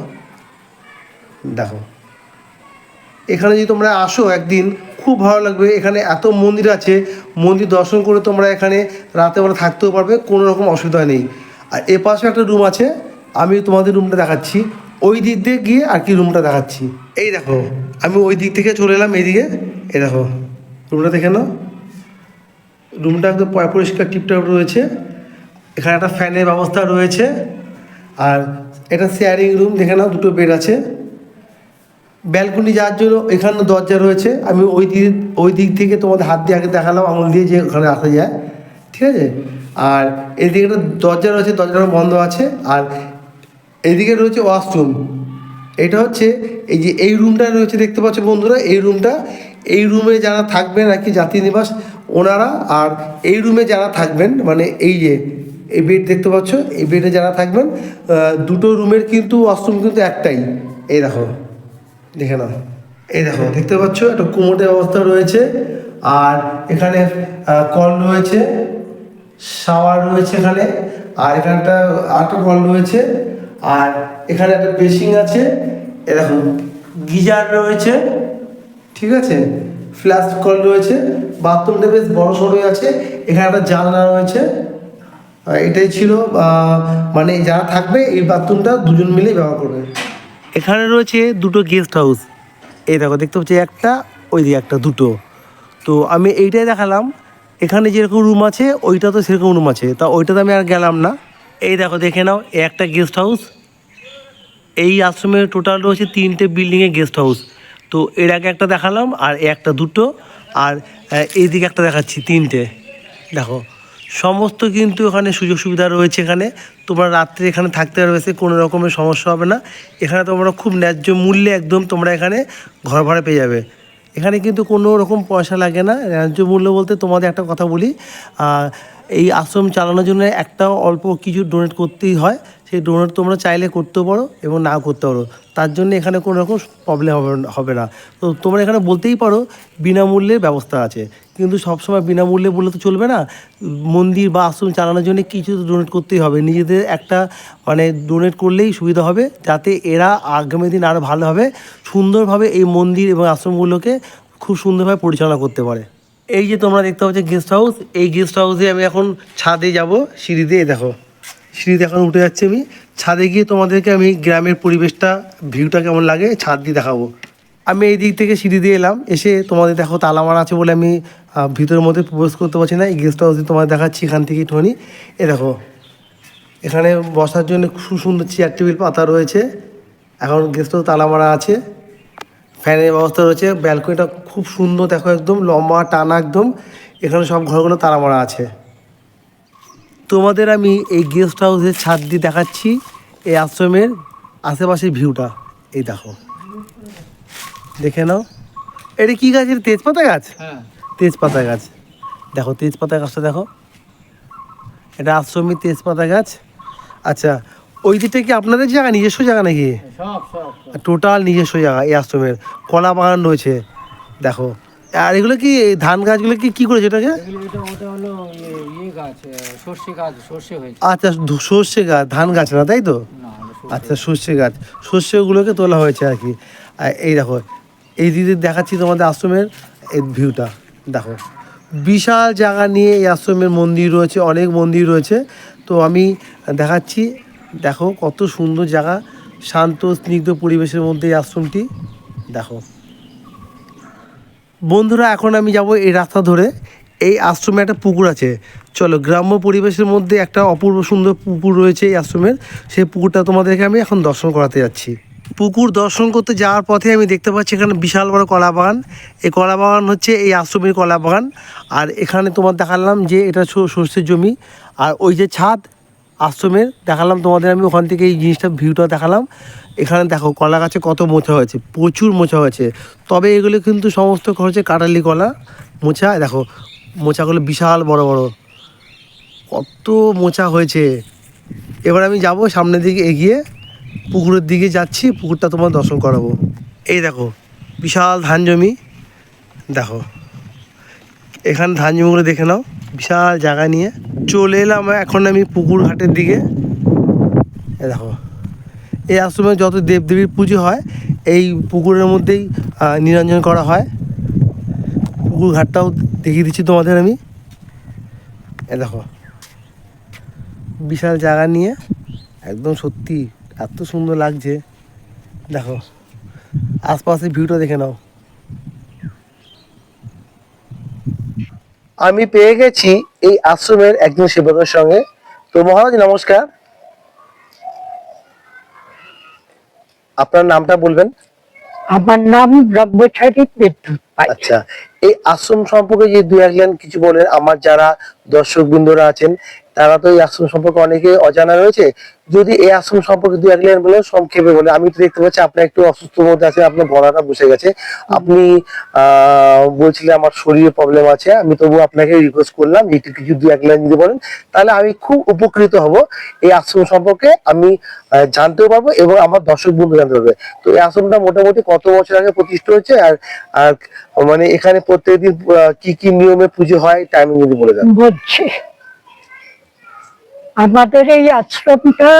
দেখো। এখানে যদি তোমরা আসো একদিন, খুব ভালো লাগবে। এখানে এত মন্দির আছে, মন্দির দর্শন করে তোমরা এখানে রাতেবেলা থাকতেও পারবে, কোনো রকম অসুবিধা নেই। আর এ পাশে একটা রুম আছে, আমি তোমাদের রুমটা দেখাচ্ছি। ওই দিক দিয়ে গিয়ে আর কি রুমটা দেখাচ্ছি। এই দেখো আমি ওই দিক থেকে চলে এলাম এইদিকে। এই দেখো রুমটা দেখে নাও, রুমটা একদম পরিষ্কার টিপটপ রয়েছে। এখানে একটা ফ্যানের ব্যবস্থা রয়েছে। আর এটা শেয়ারিং রুম, দেখে নাও, দুটো বেড আছে। ব্যালকনি যাওয়ার জন্য এখানে দরজা রয়েছে। আমি ওই দিক থেকে তোমাদের হাত দিয়ে আগে দেখালাম, আঙুল দিয়ে, যে ওখানে আসা যায়, ঠিক আছে। আর এদিকে একটা দরজা রয়েছে, দরজাটা বন্ধ আছে। আর এদিকে রয়েছে ওয়াশরুম। এটা হচ্ছে এই রুমটা রয়েছে, দেখতে পাচ্ছ বন্ধুরা, এই রুমে যারা থাকবেন আর কি, যাত্রী নিবাস ওনারা। আর এই রুমে যারা থাকবেন, মানে এই বেড দেখতে পাচ্ছ, এই বেডে যারা থাকবেন, দুটো রুমের কিন্তু ওয়াশরুম কিন্তু একটাই। এই দেখো দেখে নাও, এই দেখো দেখতে পাচ্ছ একটা কোমোটের ব্যবস্থা রয়েছে। আর এখানে কল রয়েছে, শাওয়ার রয়েছে এখানে। আর এখানে একটা কল রয়েছে। আর এখানে একটা বেসিং আছে। এ দেখো গিজার রয়েছে, ঠিক আছে, ফ্ল্যাশ কল রয়েছে। বাথরুমটা বেশ বড় সড়োই আছে। এখানে একটা জানলা রয়েছে। এটাই ছিল, মানে যারা থাকবে এই বাথরুমটা দুজন মিলেই ব্যবহার করবে। এখানে রয়েছে দুটো গেস্ট হাউস। এই দেখো দেখতে পাচ্ছি একটা, ওই দিকে একটা, দুটো। তো আমি এইটাই দেখালাম। এখানে যেরকম রুম আছে ওইটা তো সেরকম রুম আছে, তা ওইটাতে আমি আর গেলাম না। এই দেখো দেখে নাও, একটা গেস্ট হাউস। এই আশ্রমের টোটাল রয়েছে 3টে বিল্ডিংয়ে গেস্ট হাউস। তো এর আগে একটা দেখালাম, আর একটা, দুটো, আর এইদিকে একটা দেখাচ্ছি, 3টে। দেখো সমস্ত কিন্তু এখানে সুযোগ সুবিধা রয়েছে। এখানে তোমরা রাত্রে এখানে থাকতে পারবে, সে কোনো রকমের সমস্যা হবে না। এখানে তোমরা খুব ন্যায্য মূল্যে একদম তোমরা এখানে ঘর ভাড়া পেয়ে যাবে। এখানে কিন্তু কোনো রকম পয়সা লাগে না। ন্যায্য মূল্য বলতে তোমাদের একটা কথা বলি, এই আশ্রম চালানোর জন্য একটা অল্প কিছু ডোনেট করতেই হয়। সেই ডোনেট তোমরা চাইলে করতেও পারো এবং নাও করতে পারো, তার জন্য এখানে কোনো রকম প্রবলেম হবে না। তো তোমরা এখানে বলতেই পারো বিনামূল্যের ব্যবস্থা আছে, কিন্তু সবসময় বিনামূল্যে বললে তো চলবে না। মন্দির বা আশ্রম চালানোর জন্য কিছু তো ডোনেট করতেই হবে। নিজেদের একটা মানে ডোনেট করলেই সুবিধা হবে, যাতে এরা আগামী দিন আরও ভালোভাবে সুন্দরভাবে এই মন্দির এবং আশ্রমগুলোকে খুব সুন্দরভাবে পরিচালনা করতে পারে। এই যে তোমরা দেখতে পাচ্ছ গেস্ট হাউস, এই গেস্ট হাউসে আমি এখন ছাদে যাব সিঁড়ি দিয়ে। দেখো সিঁড়িতে এখন উঠে যাচ্ছে, আমি ছাদে গিয়ে তোমাদেরকে আমি গ্রামের পরিবেশটা ভিউটা কেমন লাগে ছাদ দিয়ে দেখাবো। আমি এই দিক থেকে সিঁড়ি দিয়ে এলাম, এসে তোমাদের দেখো তালা মারা আছে বলে আমি ভিতরের মধ্যে প্রবেশ করতে পারছি না। এই গেস্ট হাউসে তোমাদের দেখাচ্ছি এখান থেকে একটুখানি। এ দেখো এখানে বসার জন্য খুব সুন্দর চেয়ার টেবিল পাতা রয়েছে। এখন গেস্ট হাউস তালা মারা আছে, ফ্যানের ব্যবস্থা রয়েছে, ব্যালকনিটা খুব সুন্দর দেখো, একদম লম্বা টানা একদম। এখানে সব ঘরগুলো তালা মারা আছে। তোমাদের আমি এই গেস্ট হাউসের ছাদ দিয়ে দেখাচ্ছি এই আশ্রমের আশেপাশের ভিউটা। এই দেখো, দেখে নাও। এটা কী গাছ? এটা তেজপাতা গাছ। হ্যাঁ, তেজপাতা গাছ, দেখো তেজপাতা গাছটা দেখো, এটা আশ্রমের তেজপাতা গাছ। আচ্ছা, ওই দিকটা কি আপনাদের জায়গা, নিজস্ব জায়গা নাকি? সব সব টোটাল নিজস্ব জায়গা এই আশ্রমের। কলা বাগান রয়েছে দেখো। আর এগুলো কি ধান গাছগুলো কি করেছে এটাকে? ওটা হলো ইয়ে গাছ, সর্ষে গাছ, সর্ষে হয়েছে। আচ্ছা, সর্ষে গাছ, ধান গাছ না তাই তো? না, আচ্ছা, সর্ষে গাছ, শস্যগুলোকে তোলা হয়েছে আর কি। আর এই দেখো, এই দিদি দেখাচ্ছি তোমাদের আশ্রমের এই ভিউটা দেখো। বিশাল জায়গা নিয়ে এই আশ্রমের মন্দির রয়েছে, অনেক মন্দির রয়েছে। তো আমি দেখাচ্ছি, দেখো কত সুন্দর জায়গা, শান্ত স্নিগ্ধ পরিবেশের মধ্যে এই আশ্রমটি দেখো। বন্ধুরা এখন আমি যাব এই রাস্তা ধরে, এই আশ্রমে একটা পুকুর আছে। চলো, গ্রাম্য পরিবেশের মধ্যে একটা অপূর্ব সুন্দর পুকুর রয়েছে এই আশ্রমের, সেই পুকুরটা তোমাদেরকে আমি এখন দর্শন করাতে যাচ্ছি। পুকুর দর্শন করতে যাওয়ার পথে আমি দেখতে পাচ্ছি এখানে বিশাল বড় কলা বাগান। এই কলা বাগান হচ্ছে এই আশ্রমের কলা বাগান। আর এখানে তোমার দেখালাম যে এটা সর্ষের জমি, আর ওই যে ছাদ আশ্রমের দেখালাম তোমাদের আমি, ওখান থেকে এই জিনিসটা ভিউটা দেখালাম। এখানে দেখো কলা গাছে কত মোচা হয়েছে, প্রচুর মোচা হয়েছে। তবে এগুলো কিন্তু সমস্ত হচ্ছে কাটালি কলা মোচা। দেখো মোচাগুলো বিশাল বড় বড়, কত মোচা হয়েছে। এবার আমি যাব সামনের দিকে এগিয়ে, পুকুরের দিকে যাচ্ছি, পুকুরটা তোমার দর্শন করাবো। এই দেখো বিশাল ধান জমি, দেখো এখানে ধান জমিগুলো দেখে নাও, বিশাল জায়গা নিয়ে। চলে এলাম এখন আমি পুকুর ঘাটের দিকে। এ দেখো, এই আশ্রমে যত দেবদেবীর পুজো হয় এই পুকুরের মধ্যেই নিরঞ্জন করা হয়। পুকুর ঘাটটাও দেখিয়ে দিচ্ছি তোমাদের আমি। এ দেখো বিশাল জায়গা নিয়ে, একদম সত্যি এত সুন্দর লাগছে। দেখো আশপাশের ভিউটা দেখে নাও। আমি পেয়ে গেছি এই আশ্রমের একজন সেবকের সঙ্গে। তো মহারাজ নমস্কার, আপনার নামটা বলবেন? আমার নাম ব্রহ্মচারী বিদ্যুৎ পাই। আচ্ছা, এই আশ্রম সম্পর্কে যে দু এক লাইন কিছু বলেন, আমার যারা দর্শক বৃন্দরা আছেন তারা তো এই আশ্রম সম্পর্কে অনেকে অজানা রয়েছে। যদি এই আশ্রম সম্পর্কে দু এক লাইন বলে সংক্ষেপে বলে। আমি তো দেখতে পাচ্ছি আপনি একটু অসুস্থ মধ্যে আছেন, আপনার গলাটা বসে গেছে। আপনি বলছিলেন আমার শরীরে প্রবলেম আছে, আমি তবু আপনাকে রিকোয়েস্ট করলাম একটু কিছু দু এক লাইন যদি বলেন, তাহলে আমি খুব উপকৃত হব। এই আশ্রম সম্পর্কে আমি জানতেও পারবো এবং আমার দর্শক বন্ধু জানতে পারবে। তো এই আশ্রমটা মোটামুটি কত বছর আগে প্রতিষ্ঠা হয়েছে, আর আর মানে এখানে প্রত্যেকদিন কি কি নিয়মে পুজো হয়, টাইমিং যদি বলে দেন। বলছি, আমাদের এই আশ্রমটা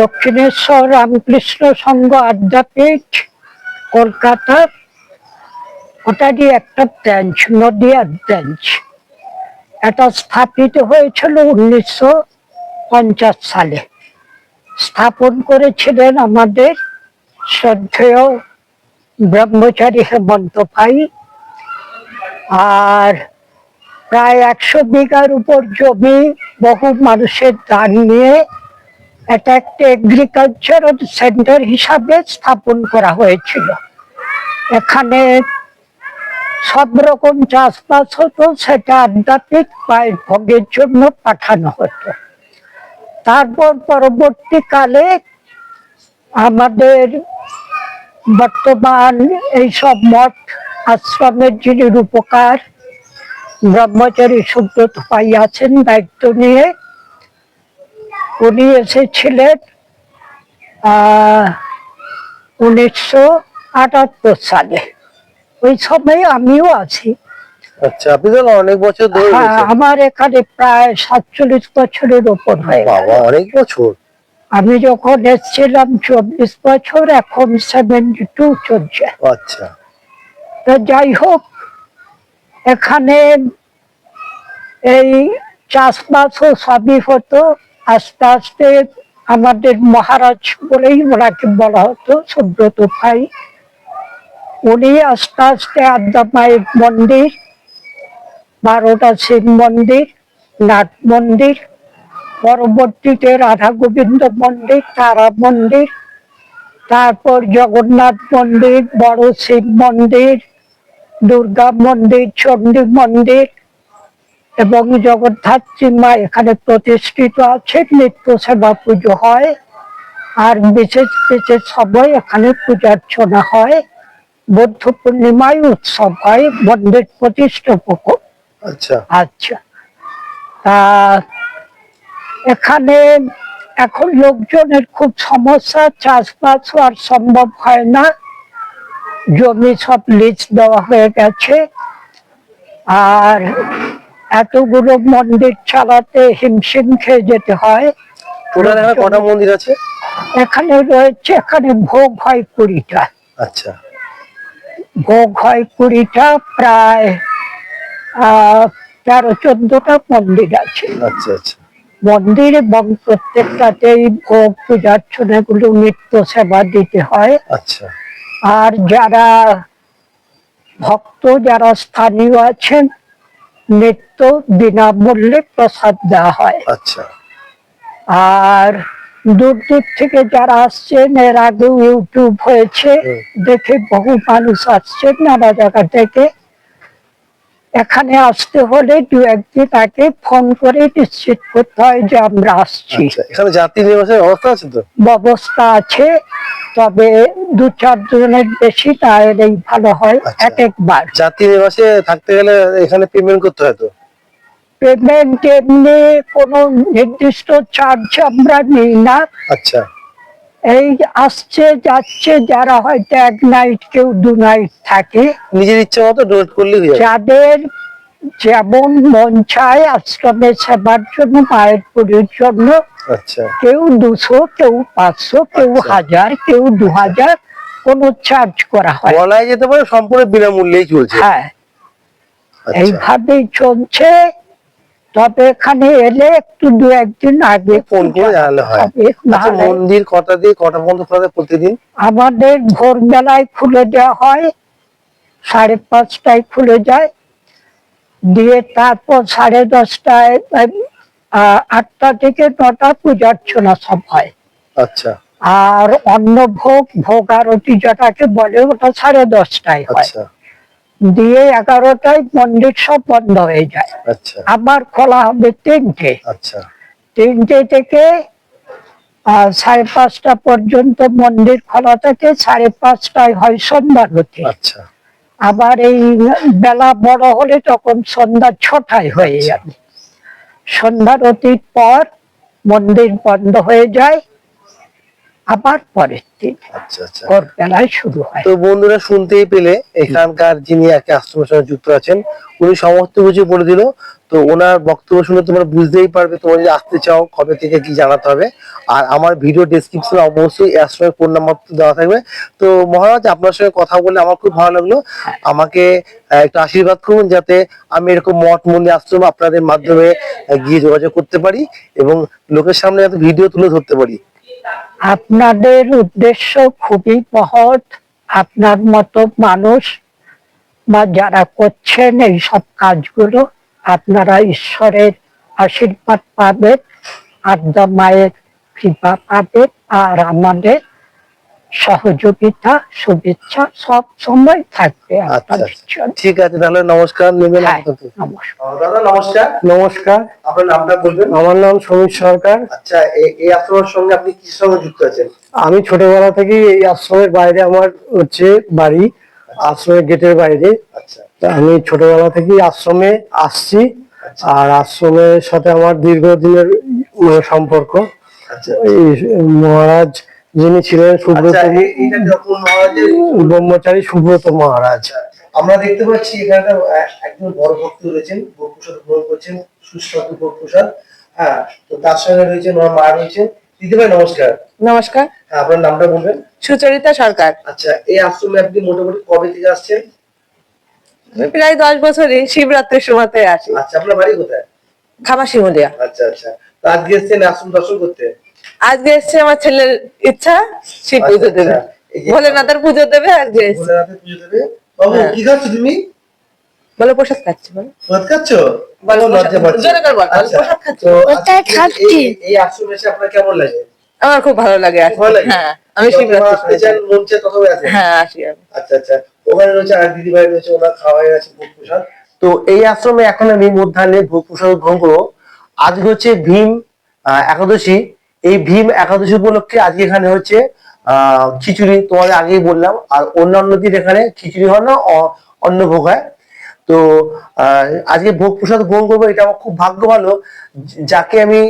দক্ষিণেশ্বর রামকৃষ্ণ সংঘ আদ্যাপীঠ কলকাতা, ওটারই একটা ব্রাঞ্চ, নদিয়ার ব্রাঞ্চ। এটা স্থাপিত হয়েছিল 1950 সালে। স্থাপন করেছিলেন আমাদের শ্রদ্ধেয় ব্রহ্মচারী হেমন্ত পাই। আর প্রায় 100 বিঘার উপর জমি বহু মানুষের দান নিয়ে এটা একটা এগ্রিকালচারাল সেন্টার হিসাবে স্থাপন করা হয়েছিল। এখানে সব রকম চাষবাস হতো, সেটা আধ্যাত্মিক মায়ের ভোগের জন্য পাঠানো হতো। তারপর পরবর্তীকালে আমাদের বর্তমান এইসব মঠ আশ্রমের যিনি রূপকার ব্রহ্মচারী সুব্রত পাই আছেন দায়িত্ব নিয়ে, উনি এসেছিলেন 1978 সালে। ওই সময় আমিও আছি। আচ্ছা, আপনি তো অনেক বছর ধরে হ্যাঁ, রয়েছেন। আমার এখানে প্রায় 47 বছরের ওপর হয়ে গেল। বাবা, অনেক বছর। আমি যখন এসেছিলাম 24 বছর, এখন 72 চলছে। আচ্ছা। তো যাই হোক, এখানে এই চাষবাসও সবই হতো। আস্তে আস্তে আমাদের মহারাজ বলেই ওনাকে বলা হতো, সুব্রত ভাই, উনি আস্তে আস্তে আদ্যা মায়ের মন্দির, 12টা শিব মন্দির, নাট মন্দির, পরবর্তীতে রাধা গোবিন্দ মন্দির, তারা মন্দির, তারপর জগন্নাথ মন্দির, বড় শিব মন্দির, দুর্গা মন্দির, চণ্ডী মন্দির এবং জগদ্ধাত্রী মা এখানে প্রতিষ্ঠিত আছে। নিত্য সেবা পুজো হয়, আর বিশেষ বিশেষ সময় এখানে পূজার্চনা হয়। বৌদ্ধ পূর্ণিমায় উৎসব হয় মন্দির প্রতিষ্ঠাপক। আচ্ছা। আচ্ছা, তা এখানে এখন লোকজনের খুব সমস্যা, চাষবাস আর সম্ভব হয় না, জমি সব লিজ দেওয়া হয়ে গেছে। আর এতগুলো মন্দির চালাতে হিমশিম খেয়ে যেতে হয়। টোটাল এখানে কটা মন্দির আছে? এখানে রয়েছে, এখানে ভোগ হয় 20টা। আচ্ছা। ভোগ হয় 20টা, প্রায় 13-14টা মন্দির আছে। আচ্ছা আচ্ছা। মন্দির এবং প্রত্যেকটাতেই ভোগ পূজার্চনা গুলো নিত্য সেবা দিতে হয়। আচ্ছা। আর যারা ভক্ত, যারা স্থানীয় আছেন, নিত্য বিনামূল্যে প্রসাদ দেওয়া হয়। আচ্ছা। আর দূর দূর থেকে যারা আসছেন, এর আগেও ইউটিউব হয়েছে, দেখে বহু মানুষ আসছেন নানা জায়গা থেকে। এখানে আসতে হলে 2-1 দিন আগে ফোন করে নিশ্চিত করতে হয় যে আমরা আসছি। আচ্ছা, এখানে যাত্রী নিবাসের ব্যবস্থা আছে তো? ব্যবস্থা আছে, তবে 2-4 জনের বেশি না এলেই ভালো হয়। আচ্ছা। এক একবার যাত্রী নিবাসে থাকতে গেলে এখানে পেমেন্ট করতে হয় তো? পেমেন্ট এমনি কোনো নির্দিষ্ট চার্জ আমরা নিই না। আচ্ছা। এই আসছে যাচ্ছে যারা হয়তো 1 নাইট, কেউ 2 নাইট থাকে, নিজের ইচ্ছা মতো ডোনেট করলেই হয়ে যাবে। যাদের যেমন মন চায় আশ্রমে সেবার জন্য, মায়ের পুরীর জন্য, আচ্ছা। কেউ 200, কেউ 500, কেউ আচ্ছা। 1000, কেউ 2000, কোনো চার্জ করা হয়। বলাই যেতে পারে সম্পূর্ণ বিনামূল্যেই চলছে। হ্যাঁ, আচ্ছা। এইভাবেই চলছে। তবে এখানে এলে একটু 2-1 দিন আগে ফোন করে জানালে হয়। হবে, আচ্ছা, নাহলে মন্দির কটা দিয়ে কটা পর্যন্ত খোলা থাকে প্রতিদিন? আমাদের ভোরবেলায় খুলে দেওয়া হয়, 5:30টায় খুলে যায়, দিয়ে তারপর 10:30টায় 8টা থেকে 9টা পূজার্চনা সব হয়। আচ্ছা। আর অন্ন ভোগ, ভোগ আরতি যেটাকে বলে, ওটা 10:30টায় হয়। আচ্ছা। দিয়ে 11টায় মন্দির সব বন্ধ হয়ে যায়। আচ্ছা। আবার খোলা হবে 3টে। আচ্ছা। 3টে থেকে 5:30টা পর্যন্ত মন্দির খোলা থাকে। 5:30টায় হয় সন্ধ্যারতি। আচ্ছা। আবার এই বেলা বড় হলে তখন সন্ধ্যা 6টায় হয়ে আচ্ছা। যাবে। সন্ধ্যারতির পর মন্দির বন্ধ হয়ে যায়, আবার পরের দিন আচ্ছা। আচ্ছা। ভোরবেলায় শুরু হয়। তো বন্ধুরা শুনতেই পেলে, এখানকার যিনি একই আশ্রমের সঙ্গে যুক্ত আছেন, উনি সমস্ত কিছু বলে দিল। তো ওনার বক্তব্য শুনে তোমরা বুঝতেই পারবে, তোমরা যদি আসতে চাও কবে থেকে কি জানাতে হবে। আর আমার ভিডিও ডেসক্রিপশনে অবশ্যই এই আশ্রমের ফোন নাম্বার দেওয়া থাকবে। তো মহারাজ, আপনার সঙ্গে কথা বলে আমার খুব ভালো লাগলো। আমাকে একটু আশীর্বাদ করুন যাতে আমি এরকম মঠ মন্দির আশ্রম আপনাদের মাধ্যমে গিয়ে যোগাযোগ করতে পারি এবং লোকের সামনে যাতে ভিডিও তুলে ধরতে পারি। আপনাদের উদ্দেশ্য খুবই মহৎ। আপনার মতো মানুষ বা যারা করছেন এই সব কাজগুলো, আপনারা ঈশ্বরের আশীর্বাদ পাবেন, আদ্যা মায়ের কৃপা পাবেন। আর আমাদের সহযোগিতা শুভেচ্ছা সব সময় থাকবে আচ্ছা আপনাদের জন্য। ঠিক আছে, তাহলে নমস্কার নেবেন হ্যাঁ, আপনাকে। নমস্কার। দাদা নমস্কার, নমস্কার, আপনার নামটা বলবেন? আমার নাম সমীর সরকার। আচ্ছা, এই আশ্রমের সঙ্গে আপনি কি সঙ্গে যুক্ত আছেন? আমি ছোটবেলা থেকেই এই আশ্রমের বাইরে আমার হচ্ছে বাড়ি, আশ্রমের গেটের বাইরে। আচ্ছা তা আমি ছোটবেলা থেকেই আশ্রমে আসছি, আর আশ্রমের সাথে আমার দীর্ঘদিনের সম্পর্ক। আচ্ছা এই মহারাজ যিনি ছিলেন সুব্রত আচ্ছা, এইটা যখন মহারাজের ব্রহ্মচারী সুব্রত মহারাজ। আমরা দেখতে পাচ্ছি এখানে একজন বড় ভক্ত রয়েছেন, ভোগ প্রসাদ গ্রহণ করছেন, সুস্বাদু ভোগ প্রসাদ। হ্যাঁ, তো তার সঙ্গে রয়েছেন ওনার মা রয়েছেন। দিদি ভাই নমস্কার। নমস্কার, হ্যাঁ, আপনার নামটা বলবেন? সুচরিতা সরকার। আচ্ছা, এই আশ্রমে আপনি মোটামুটি কবে থেকে আসছেন? আমি প্রায় 10 বছরই শিবরাত্রির সময়তে আসি। আচ্ছা, আপনার বাড়ি কোথায়? খামাশিমুলিয়া। আচ্ছা আচ্ছা, তো আজকে এসছেন আশ্রম দর্শন করতে? আজকে এসছে আমার ছেলের ইচ্ছা, শিব পুজো আচ্ছা, দেবে, এই যে ভোলেনাথের পুজো দেবে। আজকে এসছে, ভোলেনাথের পুজো দেবে। বাবু হ্যাঁ। কি খাচ্ছ তুমি? বলো প্রসাদ খাচ্ছি, বলো ভাত খাচ্ছ? বলো ও, লজ্জা পাচ্ছি। জোরে করে বল, বলো আচ্ছা, প্রসাদ খাচ্ছি। তো কোথায় আজকে খাচ্ছি? এই আশ্রমে এসে আপনার কেমন লাগে? আমার খুব ভালো লাগে আসতে। ভালো লাগে? হ্যাঁ, আমি যতবার শিবরাত্রি আসতে চান, মন চায় ততবার আসেন? হ্যাঁ আসি আমি। আচ্ছা আচ্ছা, ওখানে রয়েছে আর দিদি ভাই রয়েছে, ওনার খাওয়া হয়ে গেছে ভোগ প্রসাদ। তো এই আশ্রমে এখন আমি মধ্যাহ্নে ভোগ প্রসাদ গ্রহণ করবো। আজকে হচ্ছে ভীম একাদশী। এই ভীম একাদশী উপলক্ষে আজকে এখানে হচ্ছে খিচুড়ি, তোমাদের আগেই বললাম। আর অন্যান্য দিন এখানে খিচুড়ি হয় না, অন্ন ভোগ হয়। তো আজকে ভোগ প্রসাদ গ্রহণ করবো, এটা আমার খুব ভাগ্য ভালো। যাকে আমি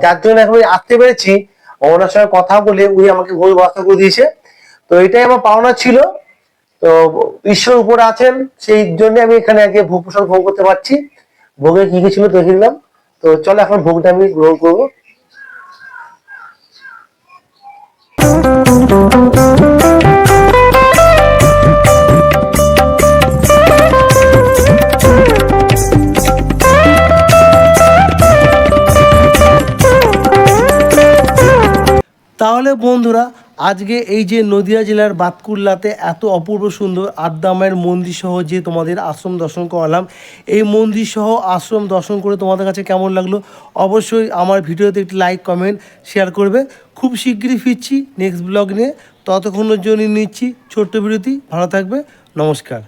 যার জন্য এখন আসতে পেরেছি, ওনার সঙ্গে কথা বলে উনি আমাকে ভোগ ব্যবস্থা করে দিয়েছে। তো এটাই আমার পাওনা ছিল। তো ঈশ্বর উপরে আছেন, সেই জন্য আমি এখানে আগে ভোগ প্রসাদ গ্রহণ করতে পারছি। ভোগে কি কি ছিল দেখে নিলাম। তো চলো এখন ভোগটা আমি গ্রহণ করবো। তাহলে বন্ধুরা, আজকে এই যে নদিয়া জেলার বাতকুল্লাতে এত অপূর্ব সুন্দর আদ্দামায়ের মন্দির সহ যে তোমাদের আশ্রম দর্শন করালাম, এই মন্দির সহ আশ্রম দর্শন করে তোমাদের কাছে কেমন লাগলো অবশ্যই আমার ভিডিওতে একটি লাইক কমেন্ট শেয়ার করবে। খুব শীঘ্রই ফিরছি নেক্সট ব্লগ নিয়ে, ততক্ষণের জন্য নিচ্ছি ছোট্ট বিরতি। ভালো থাকবে, নমস্কার।